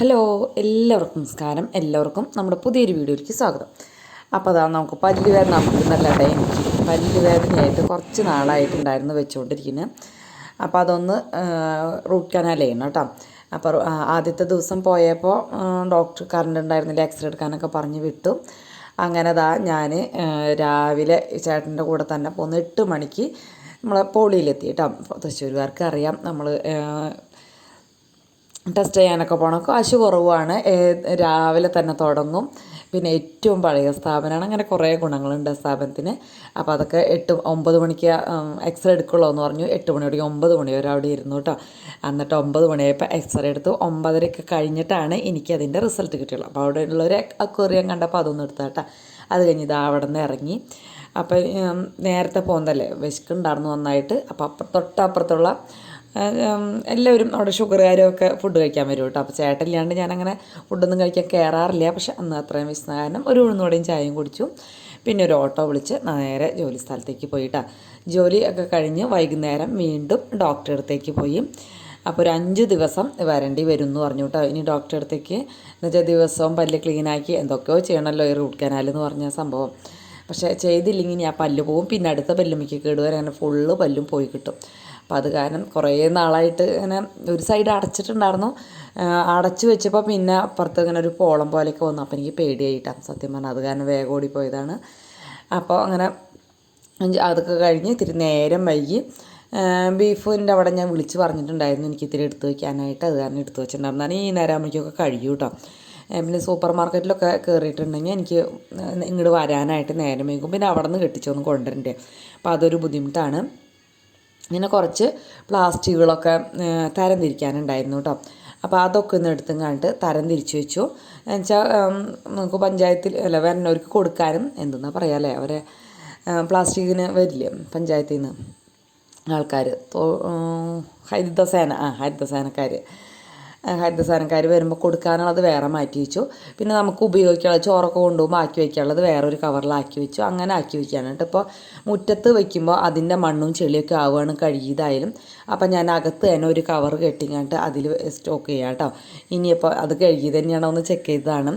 Hello, എല്ലാവർക്കും നമസ്കാരം. എല്ലാവർക്കും നമ്മുടെ പുതിയൊരു വീഡിയോയിലേക്ക് സ്വാഗതം. അപ്പോൾ അതാ നമുക്ക് പല്ലുവേദന നമുക്കിന്നല്ലാട്ടെ എനിക്ക് പല്ലുവേദനയായിട്ട് കുറച്ച് നാളായിട്ടുണ്ടായിരുന്നു വെച്ചുകൊണ്ടിരിക്കുന്നത്. അപ്പോൾ അതൊന്ന് റൂട്ട് കനാൽ ചെയ്യണം കേട്ടോ. അപ്പോൾ ആദ്യത്തെ ദിവസം പോയപ്പോൾ ഡോക്ടർ കറണ്ട് ഉണ്ടായിരുന്നില്ല, എക്സ്റേ എടുക്കാനൊക്കെ പറഞ്ഞ് വിട്ടു. അങ്ങനെ അതാ ഞാൻ രാവിലെ ചേട്ടൻ്റെ കൂടെ തന്നെ പോന്ന് 8 മണിക്ക് നമ്മളെ പോളിയിലെത്തി കേട്ടോ. തൃശ്ശൂർകാർക്ക് അറിയാം നമ്മൾ ടെസ്റ്റ് ചെയ്യാനൊക്കെ പോകണം. കാശ് കുറവാണ്, രാവിലെ തന്നെ തുടങ്ങും. പിന്നെ ഏറ്റവും പഴയ സ്ഥാപനമാണ്. അങ്ങനെ കുറേ ഗുണങ്ങളുണ്ട് സ്ഥാപനത്തിന്. അപ്പോൾ അതൊക്കെ 9 മണിക്ക് എക്സ്റേ എടുക്കുള്ളൂ എന്ന് പറഞ്ഞു. 8 മണിയോടെ 9 മണി വരെ അവിടെ ഇരുന്നു കേട്ടോ. എന്നിട്ട് 9 മണിയായപ്പോൾ എക്സ്റേ എടുത്തു. 9:30 കഴിഞ്ഞിട്ടാണ് എനിക്കതിൻ്റെ റിസൾട്ട് കിട്ടിയുള്ളൂ. അപ്പോൾ അവിടെ ഉള്ളൊരു അക്വേറിയം കണ്ടപ്പോൾ അതൊന്നും എടുത്താൽ കേട്ടോ. അത് കഴിഞ്ഞ് ഇതാ അവിടെ നിന്ന് ഇറങ്ങി. അപ്പോൾ നേരത്തെ പോകുന്നതല്ലേ, വിശക്കുണ്ടായിരുന്നു നന്നായിട്ട്. അപ്പോൾ തൊട്ടപ്പുറത്തുള്ള എല്ലാവരും അവിടെ ഷുഗറുകാരൊക്കെ ഫുഡ് കഴിക്കാൻ വരും കേട്ടോ. അപ്പോൾ ചേട്ടനില്ലാണ്ട് ഞാനങ്ങനെ ഫുഡൊന്നും കഴിക്കാൻ കയറാറില്ല. പക്ഷെ അന്ന് അത്രയും വിശന്ന കാരണം ഒരു ഉഴുന്നുവടയും ചായയും കുടിച്ചു. പിന്നെ ഒരു ഓട്ടോ വിളിച്ച് നേരെ ജോലി സ്ഥലത്തേക്ക് പോയിട്ടാ. ജോലി ഒക്കെ കഴിഞ്ഞ് വൈകുന്നേരം വീണ്ടും ഡോക്ടറെ അടുത്തേക്ക് പോയി. അപ്പോൾ ഒരു 5 ദിവസം വരേണ്ടി വരും എന്ന് പറഞ്ഞു കേട്ടോ. ഇനി ഡോക്ടറെ അടുത്തേക്ക് എന്നുവെച്ചാൽ ദിവസവും പല്ല് ക്ലീനാക്കി എന്തൊക്കെയോ ചെയ്യണമല്ലോ ഈ റൂട്ട് കനാൽ എന്ന് പറഞ്ഞ സംഭവം. പക്ഷേ ചെയ്തില്ലെങ്കിൽ ആ പല്ല് പോവും. പിന്നെ അടുത്ത പല്ലുമ്മയ്ക്ക് കേടുവരെ അങ്ങനെ ഫുള്ള് പല്ലും പോയി കിട്ടും. അപ്പം അത് കാരണം കുറേ നാളായിട്ട് ഇങ്ങനെ ഒരു സൈഡ് അടച്ചിട്ടുണ്ടായിരുന്നു. അടച്ചു വെച്ചപ്പോൾ പിന്നെ അപ്പുറത്ത് ഇങ്ങനെ ഒരു പോളം പോലെയൊക്കെ വന്നു. അപ്പോൾ എനിക്ക് പേടിയായിട്ടാണ് സത്യം പറഞ്ഞാൽ. അത് കാരണം വേഗം ഓടിപ്പോയതാണ്. അപ്പോൾ അങ്ങനെ അതൊക്കെ കഴിഞ്ഞ് ഇത്തിരി നേരം വൈകി ബീഫിൻ്റെ അവിടെ ഞാൻ വിളിച്ച് പറഞ്ഞിട്ടുണ്ടായിരുന്നു എനിക്ക് ഇത്തിരി എടുത്ത് വയ്ക്കാനായിട്ട്. അത് കാരണം എടുത്ത് വെച്ചിട്ടുണ്ടായിരുന്നു. ഈ നേരം ആകുമ്പോഴേക്കൊക്കെ കഴിയും കേട്ടോ. പിന്നെ സൂപ്പർ മാർക്കറ്റിലൊക്കെ കയറിയിട്ടുണ്ടെങ്കിൽ എനിക്ക് ഇങ്ങോട്ട് വരാനായിട്ട് നേരം വൈകും. പിന്നെ അവിടെ നിന്ന് കെട്ടിച്ചൊന്നും കൊണ്ടുവരണ്ടേ. അപ്പോൾ അതൊരു ബുദ്ധിമുട്ടാണ്. ഇങ്ങനെ കുറച്ച് പ്ലാസ്റ്റിക്കുകളൊക്കെ തരം തിരിക്കാനുണ്ടായിരുന്നു കേട്ടോ. അപ്പോൾ അതൊക്കെ ഒന്ന് എടുത്തും കണ്ടിട്ട് തരം തിരിച്ചു വെച്ചു. എന്നുവെച്ചാൽ നമുക്ക് പഞ്ചായത്തിൽ അല്ല വരുന്നവർക്ക് കൊടുക്കാനും എന്തെന്നാ പറയാല്ലേ, അവരെ പ്ലാസ്റ്റിക്കിന് വരില്ലേ പഞ്ചായത്തിൽ നിന്ന് ആൾക്കാർ, ഹരിതസേനക്കാർ വരുമ്പോൾ കൊടുക്കാനുള്ളത് വേറെ മാറ്റി വെച്ചു. പിന്നെ നമുക്ക് ഉപയോഗിക്കാനുള്ളത് ചോറൊക്കെ കൊണ്ടുപോകുമ്പോൾ ആക്കി വയ്ക്കാനുള്ളത് വേറൊരു കവറിലാക്കി വെച്ചു. അങ്ങനെ ആക്കി വയ്ക്കാനായിട്ട് ഇപ്പോൾ മുറ്റത്ത് വയ്ക്കുമ്പോൾ അതിൻ്റെ മണ്ണും ചെളിയൊക്കെ ആവുകയാണ് കഴുകിയതായാലും. അപ്പം ഞാൻ അകത്ത് തന്നെ ഒരു കവർ കെട്ടിങ്ങാണ്ട് അതിൽ സ്റ്റോക്ക് ചെയ്യാം കേട്ടോ. ഇനിയിപ്പോൾ അത് കഴുകി തന്നെയാണോ എന്ന് ചെക്ക് ചെയ്തതാണ്.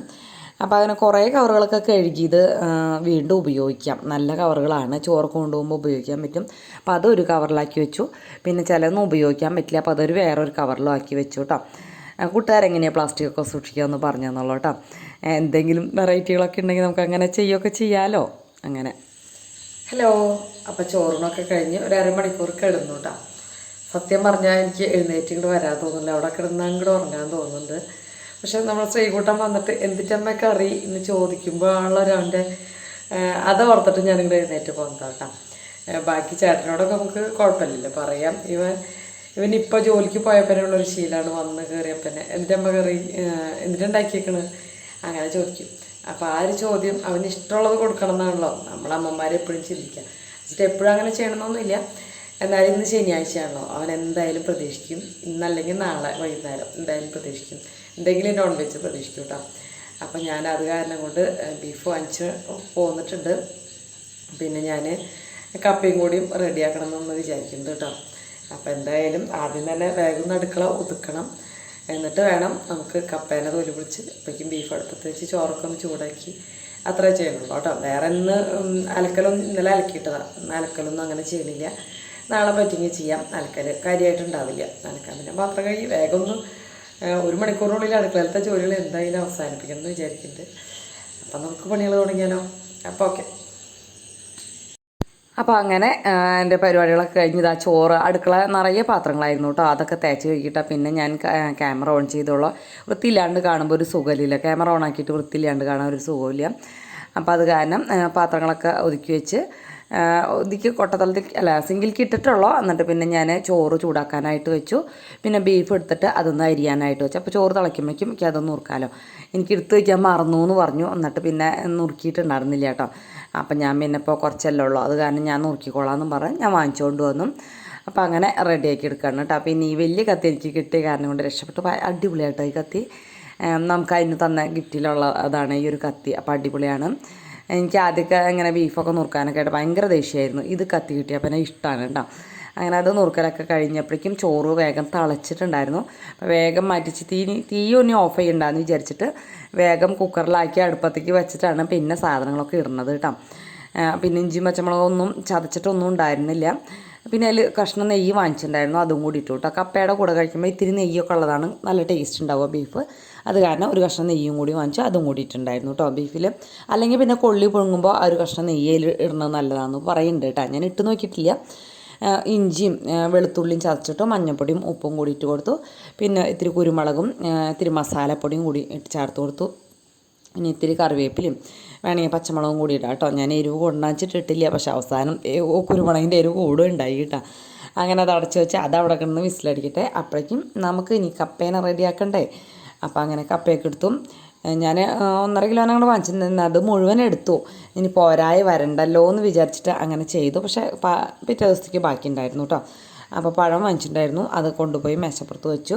അപ്പോൾ അങ്ങനെ കുറേ കവറുകളൊക്കെ കഴുകിയത് വീണ്ടും ഉപയോഗിക്കാം. നല്ല കവറുകളാണ്, ചോറ് കൊണ്ടുപോകുമ്പോൾ ഉപയോഗിക്കാൻ പറ്റും. അപ്പോൾ അതൊരു കവറിലാക്കി വെച്ചു. പിന്നെ ചിലതൊന്നും ഉപയോഗിക്കാൻ പറ്റില്ല, അപ്പോൾ അതൊരു വേറൊരു കവറിലും ആക്കി വെച്ചു കേട്ടോ. കൂട്ടുകാരെങ്ങനെയാണ് പ്ലാസ്റ്റിക്കൊക്കെ സൂക്ഷിക്കാമെന്ന് പറഞ്ഞു തന്നോളൂ കേട്ടോ. എന്തെങ്കിലും വെറൈറ്റികളൊക്കെ ഉണ്ടെങ്കിൽ നമുക്ക് അങ്ങനെ ചെയ്യുകയൊക്കെ ചെയ്യാമല്ലോ. അങ്ങനെ ഹലോ, അപ്പോൾ ചോറിനൊക്കെ കഴിഞ്ഞ് ഒരു അരമണിക്കൂർ കിടന്നു കേട്ടോ. സത്യം പറഞ്ഞാൽ എനിക്ക് എഴുന്നേറ്റ് ഇങ്ങോട്ട് വരാൻ തോന്നുന്നില്ല. അവിടെ കിടന്നാൽ അങ്ങോട്ട് ഉറങ്ങാൻ തോന്നുന്നുണ്ട്. പക്ഷെ നമ്മൾ ശ്രീകൂട്ടം വന്നിട്ട് എന്തിട്ടമ്മ കറി എന്ന് ചോദിക്കുമ്പോൾ ആളൊരാളുടെ അത് ഓർത്തിട്ട് ഞാനിങ്ങോട്ട് എഴുന്നേറ്റ് പോകുന്നതാണ് കേട്ടോ. ബാക്കി ചേട്ടനോടൊക്കെ നമുക്ക് കുഴപ്പമില്ലല്ലോ പറയാം. ഇവനിപ്പോൾ ജോലിക്ക് പോയപ്പോഴുള്ളൊരു ശീലമാണ് വന്ന് കയറിയപ്പന്നെ എന്നിട്ടമ്മ കറി എന്നിട്ടുണ്ടാക്കിയേക്കണ് അങ്ങനെ ചോദിക്കും. അപ്പോൾ ആ ഒരു ചോദ്യം അവന് ഇഷ്ടമുള്ളത് കൊടുക്കണം എന്നാണല്ലോ നമ്മളമ്മമാരെ എപ്പോഴും ചിന്തിക്കുക. എന്നിട്ട് എപ്പോഴും അങ്ങനെ ചെയ്യണമെന്നൊന്നുമില്ല. എന്നാലും ഇന്ന് ശനിയാഴ്ചയാണല്ലോ, അവൻ എന്തായാലും പ്രതീക്ഷിക്കും. ഇന്നല്ലെങ്കിൽ നാളെ വൈകുന്നേരം എന്തായാലും പ്രതീക്ഷിക്കും, എന്തെങ്കിലും നോൺ വെജ് പ്രതീക്ഷിക്കും കേട്ടോ. അപ്പം ഞാൻ അത് കാരണം കൊണ്ട് ബീഫ് വാങ്ങിച്ച് പോന്നിട്ടുണ്ട്. പിന്നെ ഞാൻ കപ്പയും കൂടിയും റെഡിയാക്കണം എന്നൊന്ന് വിചാരിക്കുന്നുണ്ട് കേട്ടോ. അപ്പോൾ എന്തായാലും ആദ്യം തന്നെ വേഗം അടുക്കള ഒതുക്കണം. എന്നിട്ട് വേണം നമുക്ക് കപ്പേനെ തൊലി പിടിച്ച് അപ്പോഴേക്കും ബീഫ് അടുപ്പത്ത് വെച്ച് ചോറൊക്കെ ഒന്ന് ചൂടാക്കി അത്രേ ചെയ്യണുള്ളൂ കേട്ടോ. വേറെ ഇന്ന് അലക്കലൊന്നും ഇന്നലെ അലക്കിയിട്ടതാണ്. ഇന്ന് അലക്കലൊന്നും അങ്ങനെ ചെയ്യണില്ല. നാളെ പറ്റിങ്ങി ചെയ്യാം. അലക്കൽ കാര്യമായിട്ടുണ്ടാവില്ല. അലക്കാൻ പിന്നെ പാത്രം കഴുകി വേഗം ഒന്ന് 1 മണിക്കൂറിനുള്ളിൽ അടുക്കളയിലത്തെ ജോലികൾ എന്തായാലും അവസാനിപ്പിക്കണം എന്ന് വിചാരിക്കുന്നുണ്ട്. അപ്പം നമുക്ക് പണികൾ തുടങ്ങിയാലോ. അപ്പോൾ ഓക്കെ. അപ്പോൾ അങ്ങനെ എൻ്റെ പരിപാടികളൊക്കെ കഴിഞ്ഞത് ചോറ് അടുക്കള നിറയെ പാത്രങ്ങളായിരുന്നു കേട്ടോ. അതൊക്കെ തേച്ച് കഴുകിയിട്ടാണ് പിന്നെ ഞാൻ ക്യാമറ ഓൺ ചെയ്തോളാം. വൃത്തിയില്ലാണ്ട് കാണുമ്പോൾ ഒരു സുഖമില്ല. ക്യാമറ ഓൺ ആക്കിയിട്ട് വൃത്തിയില്ലാണ്ട് കാണാൻ ഒരു സുഖമില്ല. അപ്പോൾ അത് കാരണം പാത്രങ്ങളൊക്കെ ഒതുക്കി കൊട്ടത്തളത്തിൽ സിങ്കിലേക്ക് ഇട്ടിട്ടുള്ളൂ. എന്നിട്ട് പിന്നെ ഞാൻ ചോറ് ചൂടാക്കാനായിട്ട് വെച്ചു. പിന്നെ ബീഫ് എടുത്തിട്ട് അതൊന്ന് അരിയാനായിട്ട് വെച്ചു. അപ്പോൾ ചോറ് തിളയ്ക്കുമ്പോഴേക്കും എനിക്ക് അതൊന്ന് നുറുക്കാമല്ലോ. എനിക്ക് എടുത്ത് വയ്ക്കാൻ മറന്നു എന്ന് പറഞ്ഞു. എന്നിട്ട് പിന്നെ നുറുക്കിയിട്ടുണ്ടായിരുന്നില്ല കേട്ടോ. അപ്പം ഞാൻ പിന്നെ ഇപ്പോൾ കുറച്ചല്ലേ ഉള്ളൂ, അത് കാരണം ഞാൻ നുറുക്കിക്കോളാമെന്നും പറഞ്ഞ് ഞാൻ വാങ്ങിച്ചുകൊണ്ട് വന്നു. അപ്പോൾ അങ്ങനെ റെഡിയാക്കി എടുക്കുകയാണ് കേട്ടോ. അപ്പോൾ ഇനി ഈ വലിയ കത്തി എനിക്ക് കിട്ടിയ കാരണം കൊണ്ട് രക്ഷപ്പെട്ടു. അടിപൊളിയായിട്ടോ ഈ കത്തി. നമുക്ക് അതിന് തന്ന ഗിഫ്റ്റിലുള്ള അതാണ് ഈ ഒരു കത്തി. അപ്പോൾ അടിപൊളിയാണ്. എനിക്ക് ആദ്യമൊക്കെ ഇങ്ങനെ ബീഫൊക്കെ നുറുക്കാനൊക്കെ ആയിട്ട് ഭയങ്കര ദേഷ്യമായിരുന്നു. ഇത് കത്തി കിട്ടിയപ്പോൾ എന്നെ ഇഷ്ടമാണ് കേട്ടോ. അങ്ങനെ അത് നുറുക്കലൊക്കെ കഴിഞ്ഞപ്പോഴേക്കും ചോറ് വേഗം തിളച്ചിട്ടുണ്ടായിരുന്നു. അപ്പോൾ വേഗം മാറ്റിച്ച് തീ ഒന്ന് ഓഫ് ചെയ്യണ്ടെന്ന് വിചാരിച്ചിട്ട് വേഗം കുക്കറിലാക്കി അടുപ്പത്തേക്ക് വെച്ചിട്ടാണ് പിന്നെ സാധനങ്ങളൊക്കെ ഇടുന്നത് കേട്ടോ. പിന്നെ ഇഞ്ചിയും പച്ചമുളകൊന്നും ചതച്ചിട്ടൊന്നും ഉണ്ടായിരുന്നില്ല. പിന്നെ അതിൽ കഷ്ണം നെയ്യ് വാങ്ങിച്ചിട്ടുണ്ടായിരുന്നു, അതും കൂടി ഇട്ടു കേട്ടോ. കപ്പയുടെ കൂടെ കഴിക്കുമ്പോൾ ഇത്തിരി നെയ്യൊക്കെ ഉള്ളതാണ് നല്ല ടേസ്റ്റ് ഉണ്ടാവുക ബീഫ്. അത് കാരണം ഒരു കഷ്ണം നെയ്യും കൂടി വാങ്ങിച്ചു, അതും കൂടി ഇട്ടുണ്ടായിരുന്നു കേട്ടോ ബീഫിൽ. അല്ലെങ്കിൽ പിന്നെ കൊള്ളി പുഴുങ്ങുമ്പോൾ ആ ഒരു കഷ്ണം നെയ്യിൽ ഇടുന്നത് നല്ലതാണെന്ന് പറയുന്നുണ്ട് കേട്ടോ. ഞാൻ ഇട്ട് നോക്കിയിട്ടില്ല. ഇഞ്ചിയും വെളുത്തുള്ളിയും ചതച്ചിട്ട് മഞ്ഞൾപ്പൊടിയും ഉപ്പും കൂടി ഇട്ട് കൊടുത്തു. പിന്നെ ഇത്തിരി കുരുമുളകും ഇത്തിരി മസാലപ്പൊടിയും കൂടി ചേർത്ത് കൊടുത്തു. ഇനി ഇത്തിരി കറിവേപ്പിലും വേണമെങ്കിൽ പച്ചമുളകും കൂടി ഇടാം കേട്ടോ. ഞാൻ എരിവ് കൊണ്ടാച്ചിട്ടിട്ടില്ല, പക്ഷേ അവസാനം കുരുമുളകിൻ്റെ എരിവ് കൂടുക ഉണ്ടായി കേട്ടോ. അങ്ങനെ അത് അടച്ച് വെച്ച് അത് അവിടെ കിടന്ന് വിസിലടിക്കട്ടെ. അപ്പോഴേക്കും നമുക്ക് ഇനി കപ്പേനെ റെഡിയാക്കണ്ടേ. അപ്പോൾ അങ്ങനെ കപ്പയൊക്കെ എടുത്തു. ഞാൻ 1.5 കിലോനെ അങ്ങോട്ട് വാങ്ങിച്ചിട്ടുണ്ടായിരുന്നു, അത് മുഴുവൻ എടുത്തു. ഇനി പോരായി വരണ്ടല്ലോ എന്ന് വിചാരിച്ചിട്ട് അങ്ങനെ ചെയ്തു. പക്ഷേ പിറ്റേ ദിവസത്തേക്ക് ബാക്കി ഉണ്ടായിരുന്നു കേട്ടോ. അപ്പോൾ പഴം വാങ്ങിച്ചിട്ടുണ്ടായിരുന്നു, അത് കൊണ്ടുപോയി മേശപ്പുറത്ത് വെച്ചു.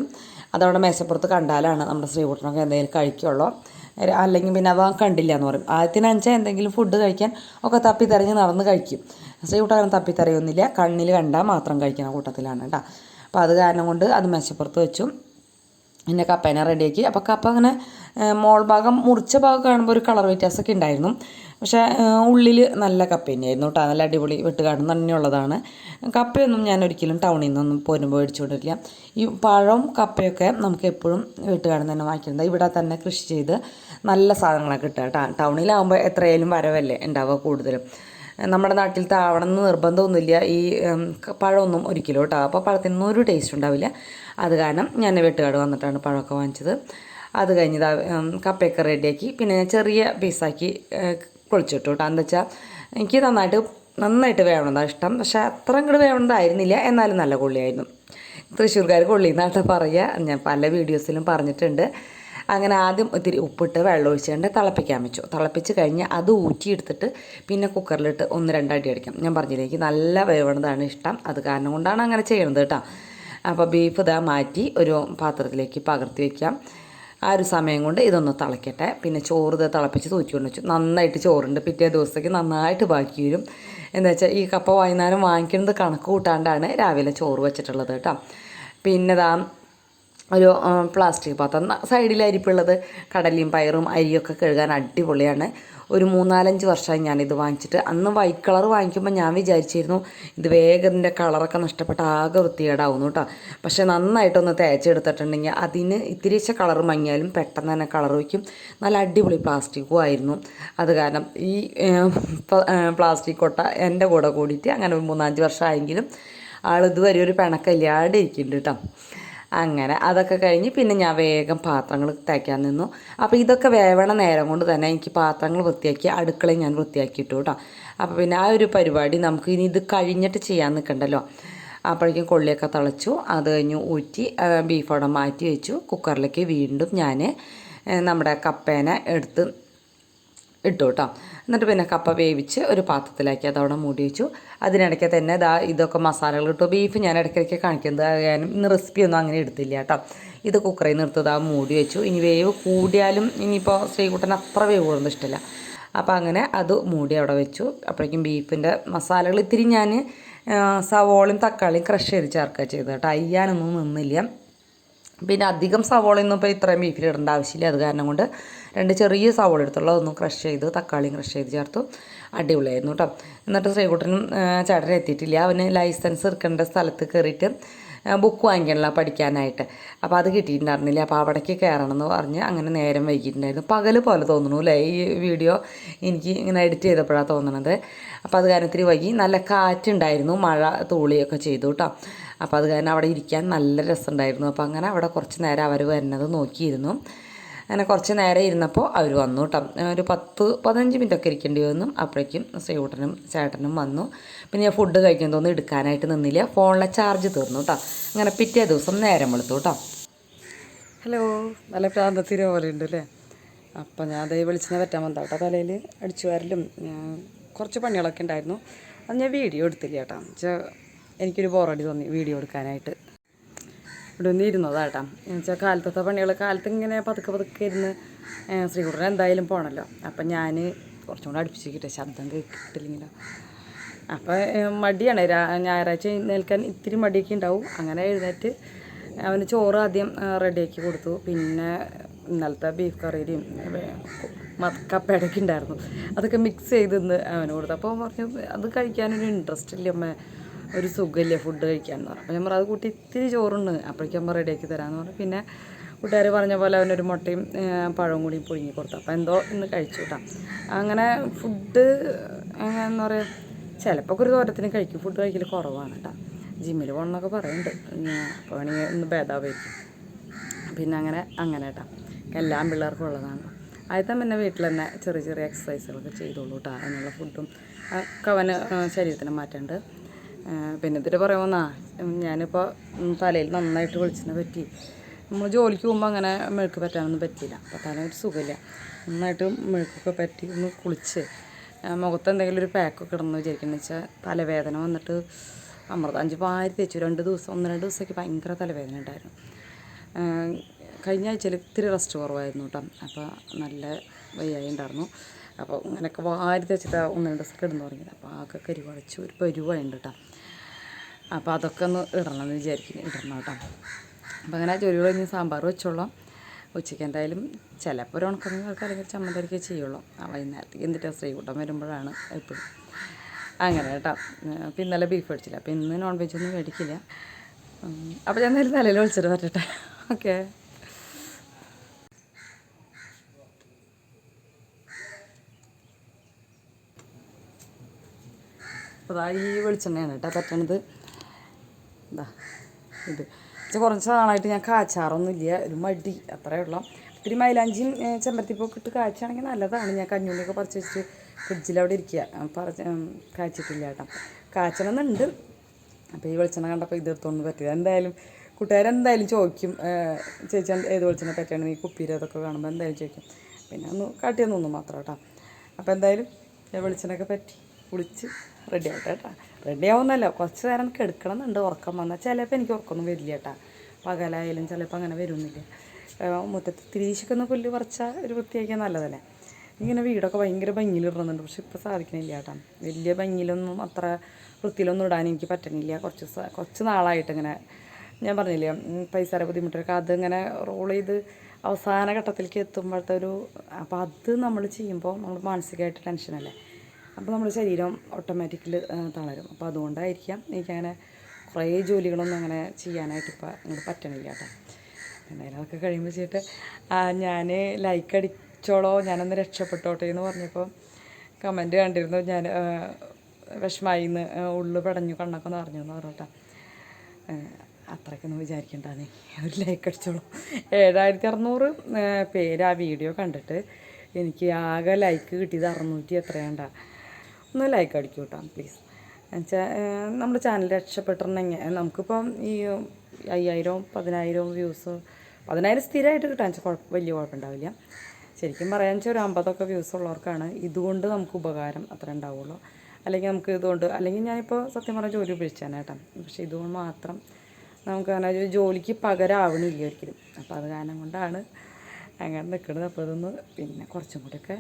അതവിടെ മേശപ്പുറത്ത് കണ്ടാലാണ് നമ്മുടെ ശ്രീകുട്ടനൊക്കെ എന്തെങ്കിലും കഴിക്കുള്ളൂ, അല്ലെങ്കിൽ പിന്നെ അവ കണ്ടില്ല എന്ന് പറയും. ആദ്യത്തിനഞ്ചാൽ എന്തെങ്കിലും ഫുഡ് കഴിക്കാൻ ഒക്കെ തപ്പിത്തരഞ്ഞ് നടന്ന് കഴിക്കും. ശ്രീകുട്ടൻ അങ്ങനെ തപ്പിത്തരയൊന്നുമില്ല, കണ്ണിൽ കണ്ടാൽ മാത്രം കഴിക്കുന്ന കൂട്ടത്തിലാണ് കേട്ടോ. അപ്പോൾ അത് കാരണം കൊണ്ട് അത് മേശപ്പുറത്ത് വെച്ചു. പിന്നെ കപ്പേനെ റെഡിയാക്കി. അപ്പോൾ കപ്പ അങ്ങനെ മോൾ ഭാഗം മുറിച്ച ഭാഗം കാണുമ്പോൾ ഒരു കളർ വ്യത്യാസമൊക്കെ ഉണ്ടായിരുന്നു. പക്ഷേ ഉള്ളിൽ നല്ല കപ്പ തന്നെയായിരുന്നു കേട്ടോ, നല്ല അടിപൊളി വെട്ടുകാടും തന്നെയുള്ളതാണ്. കപ്പയൊന്നും ഞാൻ ഒരിക്കലും ടൗണിൽ നിന്നൊന്നും പോരുമ്പോൾ മേടിച്ചുകൊണ്ടിരില്ല. ഈ പഴം കപ്പയൊക്കെ നമുക്ക് എപ്പോഴും വെട്ടുകാടും തന്നെ വാങ്ങിക്കുന്നത്. ഇവിടെ തന്നെ കൃഷി ചെയ്ത് നല്ല സാധനങ്ങളൊക്കെ കിട്ടുക കേട്ടോ. ടൗണിലാകുമ്പോൾ എത്രയായാലും വരവല്ലേ ഉണ്ടാവുക കൂടുതലും. നമ്മുടെ നാട്ടിൽ താവണമെന്ന് നിർബന്ധമൊന്നുമില്ല ഈ പഴമൊന്നും ഒരിക്കലും കേട്ടോ. അപ്പോൾ പഴത്തിനൊന്നും ഒരു ടേസ്റ്റ് ഉണ്ടാവില്ല. അത് കാരണം ഞാൻ വെട്ടുകാട് വന്നിട്ടാണ് പഴമൊക്കെ വാങ്ങിച്ചത്. അത് കഴിഞ്ഞ് കപ്പയൊക്കെ റെഡിയാക്കി. പിന്നെ ചെറിയ പീസാക്കി പൊളിച്ചിട്ടു കേട്ടോ. എന്താ വെച്ചാൽ എനിക്ക് നന്നായിട്ട് വേവണതാണ് ഇഷ്ടം. പക്ഷേ അത്ര അങ്ങോട്ട് വേവണതായിരുന്നില്ല, എന്നാലും നല്ല കൊള്ളിയായിരുന്നു. തൃശ്ശൂർക്കാർ കൊള്ളി എന്നാട്ടോ പറയുക, ഞാൻ പല വീഡിയോസിലും പറഞ്ഞിട്ടുണ്ട്. അങ്ങനെ ആദ്യം ഇത്തിരി ഉപ്പിട്ട് വെള്ളം ഒഴിച്ചുകൊണ്ട് തിളപ്പിക്കാൻ വെച്ചു. തിളപ്പിച്ച് കഴിഞ്ഞ് അത് ഊറ്റിയെടുത്തിട്ട് പിന്നെ കുക്കറിലിട്ട് 1-2 അടി അടിക്കാം. ഞാൻ പറഞ്ഞില്ലേ എനിക്ക് നല്ല വേവണതാണ് ഇഷ്ടം, അത് കാരണം കൊണ്ടാണ് അങ്ങനെ ചെയ്യണത് കേട്ടോ. അപ്പോൾ ബീഫ് ഇതാ മാറ്റി ഒരു പാത്രത്തിലേക്ക് പകർത്തി വയ്ക്കാം. ആ ഒരു സമയം കൊണ്ട് ഇതൊന്ന് തിളയ്ക്കട്ടെ. പിന്നെ ചോറ് ഇത് തിളപ്പിച്ച് തൂക്കിക്കൊണ്ട് വെച്ചു. നന്നായിട്ട് ചോറുണ്ട്, പിറ്റേ ദിവസത്തേക്ക് നന്നായിട്ട് ബാക്കി വരും. എന്താ വെച്ചാൽ ഈ കപ്പ വൈകുന്നേരം വാങ്ങിക്കുന്നത് കണക്ക് കൂട്ടാണ്ടാണ് രാവിലെ ചോറ് വെച്ചിട്ടുള്ളത് കേട്ടോ. പിന്നെ ഒരു പ്ലാസ്റ്റിക് പാത്രം സൈഡിൽ അരിപ്പുള്ളത്. കടലയും പയറും അരിയൊക്കെ കഴുകാൻ അടിപൊളിയാണ്. ഒരു 3-4-5 വർഷമായി ഞാനിത് വാങ്ങിച്ചിട്ട്. അന്ന് വൈറ്റ് കളർ വാങ്ങിക്കുമ്പോൾ ഞാൻ വിചാരിച്ചിരുന്നു ഇത് വേഗം ഇതിൻ്റെ കളറൊക്കെ നഷ്ടപ്പെട്ട് ആകെ വൃത്തികേടാവുന്നു കേട്ടോ. പക്ഷേ നന്നായിട്ടൊന്ന് തേച്ചെടുത്തിട്ടുണ്ടെങ്കിൽ അതിന് ഇത്തിരിച്ച കളർ മങ്ങിയാലും പെട്ടെന്ന് തന്നെ കളർ വയ്ക്കും. നല്ല അടിപൊളി പ്ലാസ്റ്റിക്കും ആയിരുന്നു. അത് കാരണം ഈ പ്ലാസ്റ്റിക് കൊട്ട എൻ്റെ കൂടെ കൂടിയിട്ട് അങ്ങനെ ഒരു 3-5 വർഷമായെങ്കിലും ഇതുവരെ ഒരു പിണക്കല്ലാണ്ട് ഇരിക്കുന്നുണ്ട് കേട്ടോ. അങ്ങനെ അതൊക്കെ കഴിഞ്ഞ് പിന്നെ ഞാൻ വേഗം പാത്രങ്ങൾ തേക്കാൻ നിന്നു. അപ്പോൾ ഇതൊക്കെ വേവണ നേരം കൊണ്ട് തന്നെ എനിക്ക് പാത്രങ്ങൾ വൃത്തിയാക്കി അടുക്കളയും ഞാൻ വൃത്തിയാക്കിയിട്ടു കേട്ടോ. അപ്പോൾ പിന്നെ ആ ഒരു പരിപാടി നമുക്ക് ഇനി ഇത് കഴിഞ്ഞിട്ട് ചെയ്യാൻ നിൽക്കണ്ടല്ലോ. അപ്പോഴേക്കും കൊള്ളിയൊക്കെ തിളച്ചു. അത് കഴിഞ്ഞ് ഊറ്റി ബീഫോടെ മാറ്റി വെച്ചു. കുക്കറിലേക്ക് വീണ്ടും ഞാൻ നമ്മുടെ കപ്പേനെ എടുത്ത് ഇട്ടു കേട്ടോ. എന്നിട്ട് പിന്നെ കപ്പ വേവിച്ച് ഒരു പാത്രത്തിലാക്കി അതവിടെ മൂടി വെച്ചു. അതിനിടയ്ക്ക് തന്നെ ഇതൊക്കെ മസാലകൾ ഇട്ടു. ബീഫ് ഞാൻ ഇടയ്ക്കിടയ്ക്ക് കാണിക്കുന്നത് ഞാനും ഇന്ന് റെസിപ്പിയൊന്നും അങ്ങനെ എടുത്തില്ല കേട്ടോ. ഇത് കുക്കറിൽ നിന്ന് എടുത്ത് മൂടി വെച്ചു. ഇനി വേവ് കൂടിയാലും ഇനിയിപ്പോൾ ശ്രീകുട്ടൻ അത്ര വേവ് കൂടുന്നത് ഇഷ്ടമില്ല. അപ്പോൾ അങ്ങനെ അത് മൂടി അവിടെ വെച്ചു. അപ്പോഴേക്കും ബീഫിൻ്റെ മസാലകൾ ഇത്തിരി ഞാൻ സവോളയും തക്കാളിയും ക്രഷ് ചെയ്ത് ചേർക്കുക ചെയ്തത് കേട്ടോ. അയ്യാനൊന്നും നിന്നില്ല. പിന്നെ അധികം സവോളയൊന്നും ഇപ്പോൾ ഇത്രയും ബീഫിൽ ഇടേണ്ട ആവശ്യമില്ല. അത് കാരണം കൊണ്ട് 2 ചെറിയ സവോള എടുത്തുള്ള ഒന്നും ക്രഷ് ചെയ്ത് തക്കാളിയും ക്രഷ് ചെയ്ത് ചേർത്തു. അടിപൊളിയായിരുന്നു കേട്ടോ. എന്നിട്ട് ശ്രീകുട്ടനും ചേട്ടനും എത്തിയിട്ടില്ല. അവന് ലൈസൻസ് എടുക്കേണ്ട സ്ഥലത്ത് കയറിയിട്ട് ബുക്ക് വാങ്ങിക്കണല്ലോ പഠിക്കാനായിട്ട്. അപ്പോൾ അത് കിട്ടിയിട്ടുണ്ടായിരുന്നില്ല. അപ്പോൾ അവിടേക്ക് കയറണം എന്ന് പറഞ്ഞ് അങ്ങനെ നേരം വൈകിയിട്ടുണ്ടായിരുന്നു. പകൽ പോലെ തോന്നുന്നു അല്ലേ ഈ വീഡിയോ എനിക്ക് ഇങ്ങനെ എഡിറ്റ് ചെയ്തപ്പോഴാണ് തോന്നുന്നത്. അപ്പോൾ അത് കാരണം ഇത്തിരി വൈകി. നല്ല കാറ്റുണ്ടായിരുന്നു, മഴ തൂളിയൊക്കെ ചെയ്തു കേട്ടോ. അപ്പോൾ അത് കാരണം അവിടെ ഇരിക്കാൻ നല്ല രസമുണ്ടായിരുന്നു. അപ്പോൾ അങ്ങനെ അവിടെ കുറച്ച് നേരം അവർ വരുന്നത് നോക്കിയിരുന്നു. അങ്ങനെ കുറച്ച് നേരം ഇരുന്നപ്പോൾ അവർ വന്നു കേട്ടോ. ഒരു 10-15 മിനിറ്റൊക്കെ ഇരിക്കേണ്ടി വന്നു. അപ്പോഴേക്കും ശ്രീകുട്ടനും ചേട്ടനും വന്നു. പിന്നെ ഞാൻ ഫുഡ് കഴിക്കുന്നതൊന്നും എടുക്കാനായിട്ട് നിന്നില്ല. ഫോണിലെ ചാർജ് തീർന്നു കേട്ടോ. അങ്ങനെ പിറ്റേ ദിവസം നേരം വെളുത്തു കേട്ടോ. ഹലോ, നല്ല പ്രാന്തത്തിരെ പോലെ ഉണ്ട് അല്ലേ. അപ്പം ഞാൻ അതേ വെളിച്ചെണ്ണ പറ്റാൻ വന്ന കേട്ടോ. തലയിൽ അടിച്ചു വരലും കുറച്ച് പണികളൊക്കെ ഉണ്ടായിരുന്നു. അത് ഞാൻ വീഡിയോ എടുത്തില്ല കേട്ടോ. എനിക്കൊരു ബോറടി തോന്നി വീഡിയോ എടുക്കാനായിട്ട്. ഇവിടെ ഒന്ന് ഇരുന്നതാട്ടാ. എന്ന് വെച്ചാൽ കാലത്തെ പണികൾ കാലത്ത് ഇങ്ങനെ പതുക്കെ ഇരുന്ന് ശ്രീകുട്ടൻ എന്തായാലും പോകണമല്ലോ. അപ്പം ഞാൻ കുറച്ചും കൂടെ അടുപ്പിച്ചിട്ട് ശബ്ദം കേട്ടില്ലെങ്കിലോ. അപ്പോൾ മടിയാണ് ഞായറാഴ്ച എഴുന്നേൽക്കാൻ ഇത്തിരി മടിയൊക്കെ ഉണ്ടാവും. അങ്ങനെ എഴുന്നേറ്റ് അവന് ചോറ് ആദ്യം റെഡിയാക്കി കൊടുത്തു. പിന്നെ ഇന്നലത്തെ ബീഫ് കറിയും കപ്പയുടെയൊക്കെ ഉണ്ടായിരുന്നു, അതൊക്കെ മിക്സ് ചെയ്ത് ഇന്ന് അവന് കൊടുത്തു. അപ്പോൾ പറഞ്ഞു അത് കഴിക്കാനൊരു ഇൻട്രസ്റ്റ് ഇല്ല അമ്മ, ഒരു സുഖമില്ല ഫുഡ് കഴിക്കാമെന്ന് പറഞ്ഞു. അപ്പോൾ ഞാൻ പറഞ്ഞു അത് കൂട്ടി ഇത്തിരി ചോറുണ്ട്, അപ്പോഴേക്കും അമ്മ റെഡിയാക്കി തരാമെന്ന് പറഞ്ഞു. പിന്നെ കൂട്ടുകാർ പറഞ്ഞ പോലെ അവനൊരു മുട്ടയും പഴവും കൂടി പുഴുങ്ങി കൊടുത്തു. അപ്പോൾ എന്തോ ഇന്ന് കഴിച്ചു കേട്ടോ. അങ്ങനെ ഫുഡ് എന്താ പറയുക, ചിലപ്പോൾ ഒരു തോരത്തിന് കഴിക്കും. ഫുഡ് കഴിക്കൽ കുറവാണ് കേട്ടോ. ജിമ്മിൽ പോകണമെന്നൊക്കെ പറയുന്നുണ്ട്. അപ്പോൾ വേണമെങ്കിൽ ഇന്ന് ഭേദമായിരിക്കും. പിന്നെ അങ്ങനെ കേട്ടോ, എല്ലാം പിള്ളേർക്കും ഉള്ളതാണ്. ആദ്യത്തെ പിന്നെ വീട്ടിൽ തന്നെ ചെറിയ ചെറിയ എക്സസൈസുകളൊക്കെ ചെയ്തോളൂ കേട്ടോ. അതിനുള്ള ഫുഡും ഒക്കെ അവന് ശരീരത്തിന് മാറ്റമുണ്ട്. പിന്നെ ഇതിട്ട് പറയുമെന്നാ, ഞാനിപ്പോൾ തലയിൽ നന്നായിട്ട് വെളിച്ചെണ്ണ പറ്റി. നമ്മൾ ജോലിക്ക് പോകുമ്പോൾ അങ്ങനെ മെഴുക്ക് പറ്റാനൊന്നും പറ്റിയില്ല. അപ്പോൾ തല ഒരു സുഖമില്ല, നന്നായിട്ട് മെഴുക്കൊക്കെ പറ്റി ഒന്ന് കുളിച്ച് മുഖത്ത് എന്തെങ്കിലും ഒരു പാക്കൊക്കെ ഇടണമെന്ന് വിചാരിക്കുന്നത് വെച്ചാൽ തലവേദന വന്നിട്ട് അമൃതാഞ്ച് വാരി തേച്ചു. 1-2 ദിവസമൊക്കെ ഭയങ്കര തലവേദന ഉണ്ടായിരുന്നു. കഴിഞ്ഞ ആഴ്ചയിൽ ഇത്തിരി റെസ്റ്റ് കുറവായിരുന്നു കേട്ടോ. അപ്പോൾ നല്ല വയ്യായി ഉണ്ടായിരുന്നു. അപ്പോൾ ഇങ്ങനെയൊക്കെ വാരി തേച്ചിട്ട് 1-2 ദിവസമൊക്കെ ഇടുന്നു തുടങ്ങിയത്. അപ്പോൾ ആകെ കരിവളച്ചു ഒരു പരുവായുണ്ട് കേട്ടോ. അപ്പോൾ അതൊക്കെ ഒന്ന് ഇടണം കേട്ടോ. അപ്പോൾ അങ്ങനെ ജോലി കഴിഞ്ഞ് സാമ്പാർ വെച്ചോളാം. ഉച്ചയ്ക്ക് എന്തായാലും ചിലപ്പോൾ ഒരു ഉണക്കമീൻ അല്ലെങ്കിൽ ചമ്മന്തിയൊക്കെ ചെയ്യുള്ളൂ. വൈകുന്നേരത്തേക്ക് എന്നിട്ട് ശ്രീകൂട്ടം വരുമ്പോഴാണ് എപ്പോഴും അങ്ങനെ കേട്ടോ. അപ്പോൾ ഇന്നലെ ബീഫ് മേടിച്ചില്ല, അപ്പോൾ ഇന്ന് നോൺ വെജ് ഒന്നും മേടിക്കില്ല. അപ്പോൾ ഞാൻ എന്തായാലും തലയിൽ വിളിച്ചിട്ട് പറ്റട്ടെ. ഓക്കെ. അപ്പോൾ ഈ വെളിച്ചെണ്ണയാണ് കേട്ടോ പറ്റണത്. ഇതാ ഇത് കുറച്ച് നാളായിട്ട് ഞാൻ കാച്ചാറൊന്നുമില്ല, ഒരു മടി അത്രയേ ഉള്ളൂ. ഇത്തിരി മൈലാഞ്ചിയും ചെമ്പരത്തിപ്പൊക്കെ ഇട്ട് കാച്ചാണെങ്കിൽ നല്ലതാണ്. ഞാൻ കഞ്ഞൂലിയൊക്കെ പറിച്ച് വെച്ചിട്ട് ഫ്രിഡ്ജിലവിടെ ഇരിക്കുക, കാച്ചിട്ടില്ല കേട്ടോ. കാച്ചണമെന്നുണ്ട്. അപ്പോൾ ഈ വെളിച്ചെണ്ണ കണ്ടപ്പോൾ ഇതെടുത്തൊന്നും പറ്റില്ല. എന്തായാലും കൂട്ടുകാരെന്തായാലും ചോദിക്കും, ചേച്ചി ഏത് വെളിച്ചെണ്ണ പറ്റുകയാണ് ഈ കുപ്പീര് അതൊക്കെ കാണുമ്പോൾ എന്തായാലും ചോദിക്കും. പിന്നെ ഒന്ന് കാട്ടിയൊന്നും മാത്രം കേട്ടോ. അപ്പോൾ എന്തായാലും വെളിച്ചെണ്ണയൊക്കെ പറ്റി കുളിച്ച് റെഡി ആവട്ടെ കേട്ടോ. റെഡി ആവുന്നല്ലോ, കുറച്ച് നേരം കിടക്കണം എന്നുണ്ട്. ഉറക്കം വന്നാൽ ചിലപ്പോൾ എനിക്ക് ഉറക്കമൊന്നും വരില്ല കേട്ടോ. പകലായാലും ചിലപ്പോൾ അങ്ങനെ വരുന്നില്ല. മുറ്റത്ത് തിരീശിക്കുന്ന പുല്ല് പറിച്ചാൽ ഒരു വൃത്തിയാക്കിയാൽ നല്ലതല്ലേ. ഇങ്ങനെ വീടൊക്കെ ഭയങ്കര ഭംഗിയിലിടുന്നുണ്ട്, പക്ഷെ ഇപ്പോൾ സാധിക്കണില്ല കേട്ടോ. വലിയ ഭംഗിയിലൊന്നും അത്ര വൃത്തിയിലൊന്നും ഇടാൻ എനിക്ക് പറ്റണില്ല. കുറച്ച് നാളായിട്ട് ഇങ്ങനെ ഞാൻ പറഞ്ഞില്ലേ പൈസയുടെ ബുദ്ധിമുട്ടൊക്കെ അതിങ്ങനെ റോൾ ചെയ്ത് അവസാന ഘട്ടത്തിലേക്ക് എത്തുമ്പോഴത്തെ അപ്പോൾ അത് നമ്മൾ ചെയ്യുമ്പോൾ നമ്മൾ മാനസികമായിട്ട് ടെൻഷനല്ലേ. അപ്പോൾ നമ്മുടെ ശരീരം ഓട്ടോമാറ്റിക്കലി തളരും. അപ്പോൾ അതുകൊണ്ടായിരിക്കാം എനിക്കങ്ങനെ കുറേ ജോലികളൊന്നും അങ്ങനെ ചെയ്യാനായിട്ട് ഇപ്പോൾ അങ്ങോട്ട് പറ്റണില്ല കേട്ടോ. എന്തായാലും അതൊക്കെ കഴിയുമ്പോൾ ചെയ്തിട്ട് ഞാൻ ലൈക്ക് അടിച്ചോളോ, ഞാനൊന്ന് രക്ഷപ്പെട്ടോട്ടെ എന്ന് പറഞ്ഞപ്പോൾ കമൻറ്റ് കണ്ടിരുന്നു. ഞാൻ വിഷമായിന്ന്, ഉള്ളു പടഞ്ഞു, കണ്ണൊക്കെ നിറഞ്ഞു എന്ന് പറഞ്ഞിട്ടാ. അത്രയ്ക്കൊന്നും വിചാരിക്കണ്ടാന്നേ, ഒരു ലൈക്ക് അടിച്ചോളൂ. 7600 പേര് ആ വീഡിയോ കണ്ടിട്ട് എനിക്ക് ആകെ ലൈക്ക് കിട്ടിയത് 600 എത്രയാണ്ടാ. ഒന്ന് ലൈക്ക് അടിക്കൂ കേട്ടോ പ്ലീസ്. എന്നുവെച്ചാൽ നമ്മുടെ ചാനൽ രക്ഷപ്പെട്ടിട്ടുണ്ടെങ്കിൽ നമുക്കിപ്പം ഈ 5000 10,000 വ്യൂസ്, 10,000 സ്ഥിരമായിട്ട് കിട്ടാൻ വലിയ കുഴപ്പമുണ്ടാവില്ല. ശരിക്കും പറയാന്ന് വെച്ചാൽ ഒരു 50 വ്യൂസ് ഉള്ളവർക്കാണ് ഇതുകൊണ്ട് നമുക്ക് ഉപകാരം അത്ര ഉണ്ടാവുള്ളൂ. അല്ലെങ്കിൽ നമുക്ക് ഇതുകൊണ്ട്, അല്ലെങ്കിൽ ഞാനിപ്പോൾ സത്യം പറഞ്ഞാൽ ജോലി ഉപേക്ഷിച്ചാണ് കേട്ടോ. പക്ഷേ ഇതുകൊണ്ട് മാത്രം നമുക്ക് അങ്ങനെ ജോലിക്ക് പകരമാവണില്ല ഒരിക്കലും. അപ്പോൾ അത് കാരണം കൊണ്ടാണ് അങ്ങനെ നിൽക്കുന്നത്. അപ്പോൾ ഇതൊന്ന് പിന്നെ കുറച്ചും കൂടിയൊക്കെ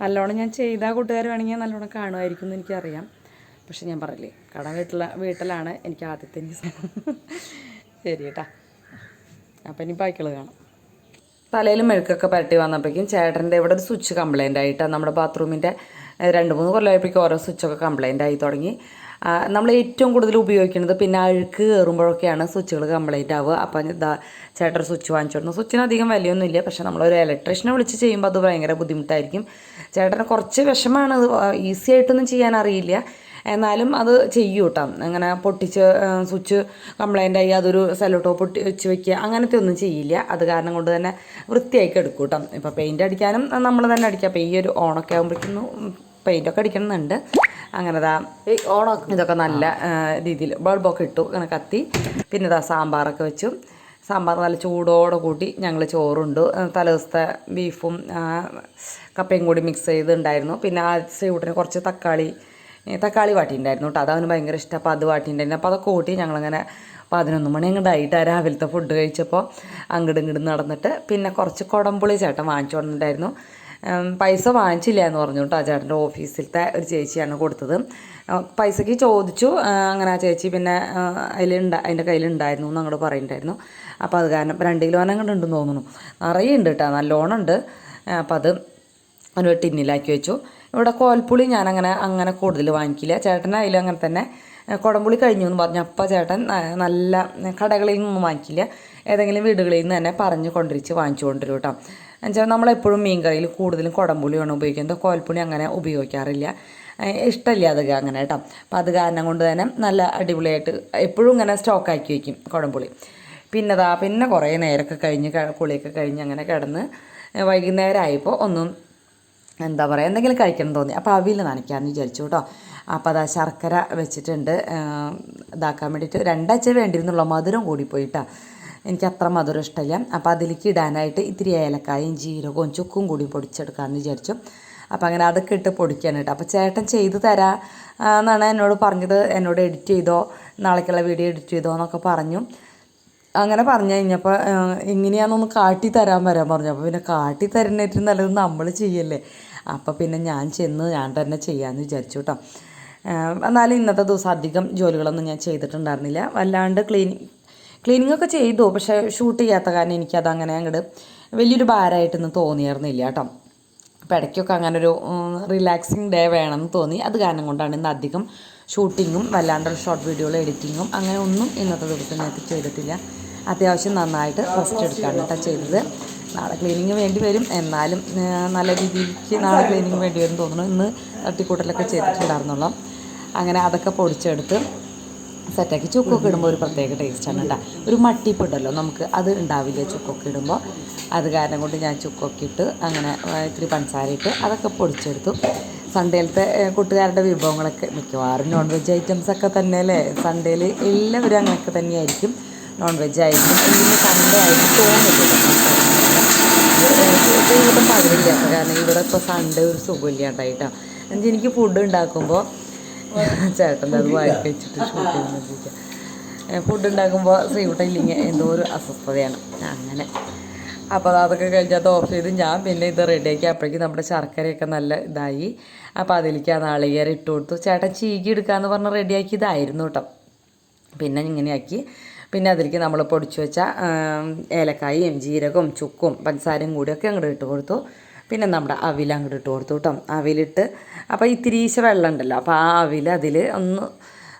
നല്ലോണം ഞാൻ ചെയ്താൽ കൂട്ടുകാർ വേണമെങ്കിൽ നല്ലോണം കാണുമായിരിക്കും എന്ന് എനിക്കറിയാം. പക്ഷെ ഞാൻ പറയില്ലേ, വീട്ടിലാണ് എനിക്ക് ആദ്യത്തെ ശരി കേട്ടാ. അപ്പം ഇനി ബാക്കിയുള്ളത് കാണാം. തലയിൽ മെഴുക്കൊക്കെ പരട്ടി വന്നപ്പോഴേക്കും ചേട്ടൻ്റെ ഇവിടെ ഒരു സ്വിച്ച് കംപ്ലൈൻ്റ് ആയിട്ടാണ്. നമ്മുടെ ബാത്റൂമിൻ്റെ 2-3 കൊല്ലമായപ്പോഴേക്കും ഓരോ സ്വിച്ചൊക്കെ കംപ്ലൈൻ്റ് ആയി തുടങ്ങി. നമ്മൾ ഏറ്റവും കൂടുതൽ ഉപയോഗിക്കുന്നത് പിന്നെ അഴുക്ക് കയറുമ്പോഴൊക്കെയാണ് സ്വിച്ചുകൾ കംപ്ലൈൻ്റ് ആവുക. അപ്പം ഇതാ ചേട്ടൻ സ്വിച്ച് വാങ്ങിച്ചിരുന്നു. സ്വിച്ചിന് അധികം വിലയൊന്നുമില്ല, പക്ഷേ നമ്മളൊരു ഇലക്ട്രീഷ്യനെ വിളിച്ച് ചെയ്യുമ്പോൾ അത് ഭയങ്കര ബുദ്ധിമുട്ടായിരിക്കും. ചേട്ടന് കുറച്ച് വിഷമമാണ്, അത് ഈസി ആയിട്ടൊന്നും ചെയ്യാൻ അറിയില്ല. എന്നാലും അത് ചെയ്യും കേട്ടോ. അങ്ങനെ പൊട്ടിച്ച് സ്വിച്ച് കംപ്ലൈൻ്റ് ആയി അതൊരു സെല്ലോ ടോപ്പ് വെച്ച് വയ്ക്കുക അങ്ങനത്തെ ഒന്നും ചെയ്യില്ല. അത് കാരണം കൊണ്ട് തന്നെ വൃത്തിയാക്കി എടുക്കും കേട്ടോ. ഇപ്പോൾ പെയിൻ്റ് അടിക്കാനും നമ്മൾ തന്നെ അടിക്കാം. അപ്പോൾ ഈ ഒരു ഓണൊക്കെ ആകുമ്പോഴേക്കും പെയിൻ്റൊക്കെ അടിക്കണമെന്നുണ്ട്. അങ്ങനെ ഈ ഓണം ഇതൊക്കെ നല്ല രീതിയിൽ ബൾബൊക്കെ ഇട്ടു, അങ്ങനെ കത്തി. പിന്നെ ഇതാ സാമ്പാറൊക്കെ വെച്ചു. സാമ്പാർ നല്ല ചൂടോടെ കൂട്ടി ഞങ്ങൾ ചോറുണ്ട്. തലേദിവസത്തെ ബീഫും കപ്പയും കൂടി മിക്സ് ചെയ്തുണ്ടായിരുന്നു. പിന്നെ ആ സൈഡിന് കുറച്ച് തക്കാളി വാട്ടിയിട്ടുണ്ടായിരുന്നു കേട്ടോ. അതവന് ഭയങ്കര ഇഷ്ടം. അപ്പോൾ അത് വാട്ടിയിട്ടുണ്ടായിരുന്നു. അപ്പോൾ അതൊക്കെ കൂട്ടി ഞങ്ങളിങ്ങനെ 11 മണി അങ്ങോട്ടായിട്ട് രാവിലത്തെ ഫുഡ് കഴിച്ചപ്പോൾ അങ്ങോട്ടും ഇങ്ങോട്ടും നടന്നിട്ട് പിന്നെ കുറച്ച് കുടംപുളി ചേട്ടൻ വാങ്ങിച്ചു കൊണ്ടിട്ടുണ്ടായിരുന്നു. പൈസ വാങ്ങിച്ചില്ല എന്ന് പറഞ്ഞു കേട്ടോ. ചേട്ടൻ്റെ ഓഫീസിലത്തെ ഒരു ചേച്ചിയാണ് കൊടുത്തത്. പൈസയ്ക്ക് ചോദിച്ചു. അങ്ങനെ ആ ചേച്ചി പിന്നെ അതിൻ്റെ കയ്യിലുണ്ടായിരുന്നു എന്ന് അങ്ങോട്ട് പറയുന്നുണ്ടായിരുന്നു. അപ്പോൾ അത് കാരണം 2 കിലോ അങ്ങോട്ട് ഉണ്ടെന്ന് തോന്നുന്നു. നിറയെ ഉണ്ട് കേട്ടോ, നല്ലോണം ഉണ്ട്. അപ്പോൾ അത് ഒരു ടിന്നിലാക്കി വെച്ചു. ഇവിടെ കോൽപ്പുളി ഞാൻ അങ്ങനെ കൂടുതൽ വാങ്ങിക്കില്ല. ചേട്ടൻ അതിലും അങ്ങനെ തന്നെ കുടംപുളി കഴിഞ്ഞു എന്ന് പറഞ്ഞു. അപ്പോൾ ചേട്ടൻ നല്ല കടകളിൽ നിന്നൊന്നും വാങ്ങിക്കില്ല, ഏതെങ്കിലും വീടുകളിൽ നിന്ന് തന്നെ പറഞ്ഞ് കൊണ്ടിരിച്ച് വാങ്ങിച്ചു കൊണ്ടുവരും കേട്ടോ. എന്നുവെച്ചാൽ നമ്മളെപ്പോഴും മീൻ കറിയിൽ കൂടുതലും കുടംപുളിയാണ് ഉപയോഗിക്കുന്നത്. കോൽപ്പുളി അങ്ങനെ ഉപയോഗിക്കാറില്ല, ഇഷ്ടമില്ല അത് അങ്ങനെ കേട്ടോ. അപ്പോൾ അത് കാരണം കൊണ്ട് തന്നെ നല്ല അടിപൊളിയായിട്ട് എപ്പോഴും ഇങ്ങനെ സ്റ്റോക്കാക്കി വയ്ക്കും കുടംപുളി. പിന്നെ കുറേ നേരമൊക്കെ കഴിഞ്ഞ് കുളിയൊക്കെ കഴിഞ്ഞ് അങ്ങനെ കിടന്ന് വൈകുന്നേരം ആയപ്പോൾ ഒന്നും എന്താ പറയുക എന്തെങ്കിലും കഴിക്കണം തോന്നി. അപ്പോൾ അവിൽ നനയ്ക്കാമെന്ന് വിചാരിച്ചു കേട്ടോ. അപ്പോൾ അതാ ശർക്കര വെച്ചിട്ടുണ്ട് ഇതാക്കാൻ വേണ്ടിയിട്ട്. 2 ആഴ്ച വേണ്ടിയിരുന്നുള്ള മധുരം കൂടിപ്പോയിട്ടാ, എനിക്ക് അത്ര മധുരം ഇഷ്ടമില്ല. അപ്പോൾ അതിലേക്ക് ഇടാനായിട്ട് ഇത്തിരി ഏലക്കായും ജീരകവും ചുക്കും കൂടി പൊടിച്ചെടുക്കാമെന്ന് വിചാരിച്ചു. അപ്പോൾ അങ്ങനെ അതൊക്കെ ഇട്ട് പൊടിക്കാണ് കേട്ടോ. അപ്പോൾ ചേട്ടൻ ചെയ്തു തരാം എന്നാണ് എന്നോട് പറഞ്ഞത്. എന്നോട് എഡിറ്റ് ചെയ്തോ, നാളേക്കുള്ള വീഡിയോ എഡിറ്റ് ചെയ്തോ എന്നൊക്കെ പറഞ്ഞു. അങ്ങനെ പറഞ്ഞു കഴിഞ്ഞപ്പോൾ എങ്ങനെയാണെന്നൊന്ന് കാട്ടി തരാൻ പറഞ്ഞു. അപ്പോൾ പിന്നെ കാട്ടി തരുന്നേറ്റ് നല്ലത് നമ്മൾ ചെയ്യല്ലേ. അപ്പോൾ പിന്നെ ഞാൻ തന്നെ ചെയ്യാമെന്ന് വിചാരിച്ചു കേട്ടോ. എന്നാലും ഇന്നത്തെ ദിവസം അധികം ജോലികളൊന്നും ഞാൻ ചെയ്തിട്ടുണ്ടായിരുന്നില്ല. വല്ലാണ്ട് ക്ലീനിങ് ഒക്കെ ചെയ്തു, പക്ഷേ ഷൂട്ട് ചെയ്യാത്ത കാരണം എനിക്കതങ്ങനെ അങ്ങോട്ട് വലിയൊരു ഭാരമായിട്ടൊന്നും തോന്നിയിരുന്നില്ല കേട്ടോ. അപ്പോൾ ഇടയ്ക്കൊക്കെ അങ്ങനെ ഒരു റിലാക്സിങ് ഡേ വേണമെന്ന് തോന്നി. അത് കാരണം കൊണ്ടാണ് ഇന്ന് അധികം ഷൂട്ടിങ്ങും വല്ലാണ്ടൊരു ഷോർട്ട് വീഡിയോയുടെ എഡിറ്റിങ്ങും അങ്ങനെ ഒന്നും ഇന്നത്തെ ദിവസം ഞാൻ ചെയ്തിട്ടില്ല. അത്യാവശ്യം നന്നായിട്ട് റെസ്റ്റ് എടുക്കാണ് കേട്ടോ ചെയ്തത്. നാളെ ക്ലീനിങ് വേണ്ടി വരും, എന്നാലും നല്ല രീതിക്ക് നാളെ ക്ലീനിങ് വേണ്ടി വരും തോന്നുന്നു. ഇന്ന് തട്ടിക്കൂട്ടലൊക്കെ ചെയ്തിട്ടുണ്ടായിരുന്നുള്ളൂ. അങ്ങനെ അതൊക്കെ പൊടിച്ചെടുത്ത് സെറ്റാക്കി. ചുക്കൊക്കെ ഇടുമ്പോൾ ഒരു പ്രത്യേക ടേസ്റ്റാണ് കേട്ടോ. ഒരു മട്ടിപ്പുണ്ടല്ലോ നമുക്ക്, അത് ഉണ്ടാവില്ല ചുക്കൊക്കെ ഇടുമ്പോൾ. അത് കാരണം കൊണ്ട് ഞാൻ ചുക്കൊക്കെ ഇട്ട് അങ്ങനെ ഇത്തിരി പഞ്ചസാര ഇട്ട് അതൊക്കെ പൊടിച്ചെടുത്തു. സൺഡേയിലത്തെ കൂട്ടുകാരുടെ വിഭവങ്ങളൊക്കെ മിക്കവാറും നോൺ വെജ് ഐറ്റംസൊക്കെ തന്നെ അല്ലേ. സൺഡേയിൽ എല്ലാവരും അങ്ങനെയൊക്കെ തന്നെയായിരിക്കും, നോൺ വെജ് ആയിരിക്കും. ഇന്ന് സൺഡേ ആയിട്ട് തോന്നില്ല പതിവില്ല. കാരണം ഇവിടെ ഇപ്പോൾ സൺഡേ ഒരു സുഖമില്ലാണ്ടായിട്ടാണ്. എന്നുവെച്ചാൽ എനിക്ക് ഫുഡ് ഉണ്ടാക്കുമ്പോൾ ചേട്ടൻ്റെ അത് വായി വെച്ചിട്ട് ഷൂട്ട് ചെയ്യുന്നിരിക്കുക. ഫുഡ് ഉണ്ടാക്കുമ്പോൾ ശ്രീകുട്ടൻ ഇല്ലെങ്കിൽ എന്തോ ഒരു അസ്വസ്ഥതയാണ് അങ്ങനെ. അപ്പോൾ അതൊക്കെ കഴിഞ്ഞാൽ അത് ഓഫ് ചെയ്ത് ഞാൻ പിന്നെ ഇത് റെഡിയാക്കി. അപ്പോഴേക്കും നമ്മുടെ ശർക്കരയൊക്കെ നല്ല ഇതായി. അപ്പോൾ അതിലേക്ക് ആ നാളികേരം ഇട്ട് കൊടുത്തു. ചേട്ടൻ ചീകി എടുക്കാമെന്ന് പറഞ്ഞ് റെഡിയാക്കി ഇതായിരുന്നു കേട്ടോ. പിന്നെ ഇങ്ങനെയാക്കി. പിന്നെ അതിലേക്ക് നമ്മൾ പൊടിച്ചു വെച്ച ഏലക്കായും ജീരകവും ചുക്കും പഞ്ചസാരയും കൂടിയൊക്കെ അങ്ങോട്ട് ഇട്ട് കൊടുത്തു. പിന്നെ നമ്മുടെ അവിൽ അങ്ങോട്ട് ഇട്ട് കൊടുത്തു കേട്ടോ. അവിലിട്ട് അപ്പോൾ ഇത്തിരീശ വെള്ളം ഉണ്ടല്ലോ, അപ്പോൾ ആ അവിൽ അതിൽ ഒന്ന്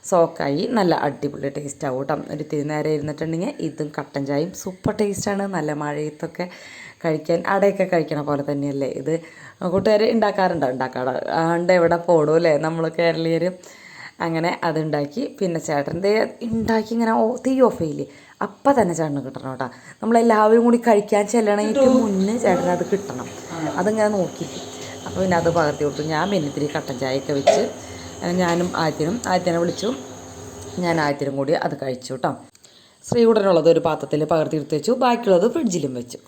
സോക്കായി നല്ല അടിപൊളി ടേസ്റ്റ് ആവും കേട്ടോ. ഒരു ഇത്തിരി നേരം ഇരുന്നിട്ടുണ്ടെങ്കിൽ ഇതും കട്ടൻ ചായയും സൂപ്പർ ടേസ്റ്റാണ്. നല്ല മഴയത്തൊക്കെ കഴിക്കാൻ, അടയൊക്കെ കഴിക്കണ പോലെ തന്നെയല്ലേ ഇത്. കൂട്ടുകാർ ഉണ്ടാക്കാറുണ്ട് എവിടെ പോടും അല്ലേ നമ്മൾ കേരളീയർ. അങ്ങനെ അതുണ്ടാക്കി. പിന്നെ ചേട്ടൻ്റെ ഉണ്ടാക്കി ഇങ്ങനെ തീ ഓഫ് ചെയ്യില്ലേ, അപ്പം തന്നെ ചേട്ടന് കിട്ടണം കേട്ടോ. നമ്മളെല്ലാവരും കൂടി കഴിക്കാൻ ചെല്ലണമെങ്കിൽ മുന്നേ ചേട്ടന് അത് കിട്ടണം. അതിങ്ങനെ നോക്കിയിട്ട് അപ്പോൾ പിന്നെ അത് പകർത്തി കൊടുത്തു. ഞാൻ പിന്നെ ഇത്തിരി കട്ടൻ ചായയൊക്കെ വെച്ച് ഞാനും ആദ്യത്തിനെ വിളിച്ചു. ഞാൻ ആദ്യത്തിനും കൂടി അത് കഴിച്ചു കേട്ടോ. ശ്രീകുട്ടനുള്ളത് ഒരു പാത്രത്തിൽ പകർത്തിയെടുത്ത് വെച്ചു, ബാക്കിയുള്ളത് ഫ്രിഡ്ജിലും വെച്ചു.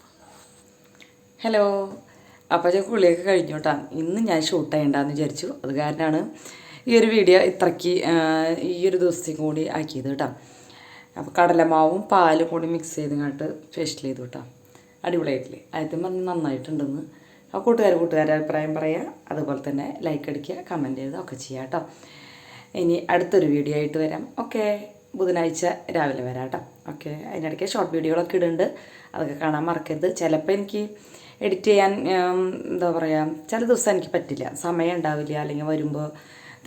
ഹലോ, അപ്പോൾ ഞാൻ കുളിയൊക്കെ കഴിഞ്ഞു കേട്ടോ. ഇന്ന് ഞാൻ ഷൂട്ട് ചെയ്യണ്ടെന്ന് വിചാരിച്ചു. അത് കാരണമാണ് ഈ ഒരു വീഡിയോ ഇത്രയ്ക്ക് ഈ ഒരു ദിവസത്തേക്കും കൂടി ആക്കിയത് കേട്ടോ. അപ്പോൾ കടലമാവും പാലും കൂടി മിക്സ് ചെയ്തിങ്ങോട്ട് ഫേഷ്യൽ ചെയ്തു കേട്ടോ. അടിപൊളിയായിട്ടില്ലേ? ആദ്യം പറഞ്ഞ് നന്നായിട്ടുണ്ടെന്ന്. അപ്പോൾ കൂട്ടുകാരുടെ അഭിപ്രായം പറയുക, അതുപോലെ തന്നെ ലൈക്ക് അടിക്കുക, കമൻറ്റ് ചെയ്യുക ഒക്കെ ചെയ്യുക കേട്ടോ. ഇനി അടുത്തൊരു വീഡിയോ ആയിട്ട് വരാം. ഓക്കെ, ബുധനാഴ്ച രാവിലെ വരാം കേട്ടോ. ഓക്കെ, അതിനിടയ്ക്ക് ഷോർട്ട് വീഡിയോകളൊക്കെ ഇടുന്നുണ്ട്, അതൊക്കെ കാണാൻ മറക്കരുത്. ചിലപ്പോൾ എനിക്ക് എഡിറ്റ് ചെയ്യാൻ എന്താ പറയുക, ചില ദിവസം എനിക്ക് പറ്റില്ല, സമയം ഉണ്ടാവില്ല, അല്ലെങ്കിൽ വരുമ്പോൾ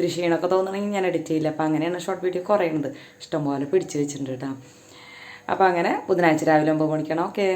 ക്ഷീണമൊക്കെ തോന്നണമെങ്കിൽ ഞാൻ എഡിറ്റ് ചെയ്യില്ല. അപ്പോൾ അങ്ങനെയാണ് ഷോർട്ട് വീഡിയോ കുറയുന്നത്. ഇഷ്ടംപോലെ പിടിച്ച് വെച്ചിട്ടുണ്ട് കേട്ടോ. അപ്പോൾ അങ്ങനെ ബുധനാഴ്ച രാവിലെ 9 മണിക്കാണ്. ഓക്കെ.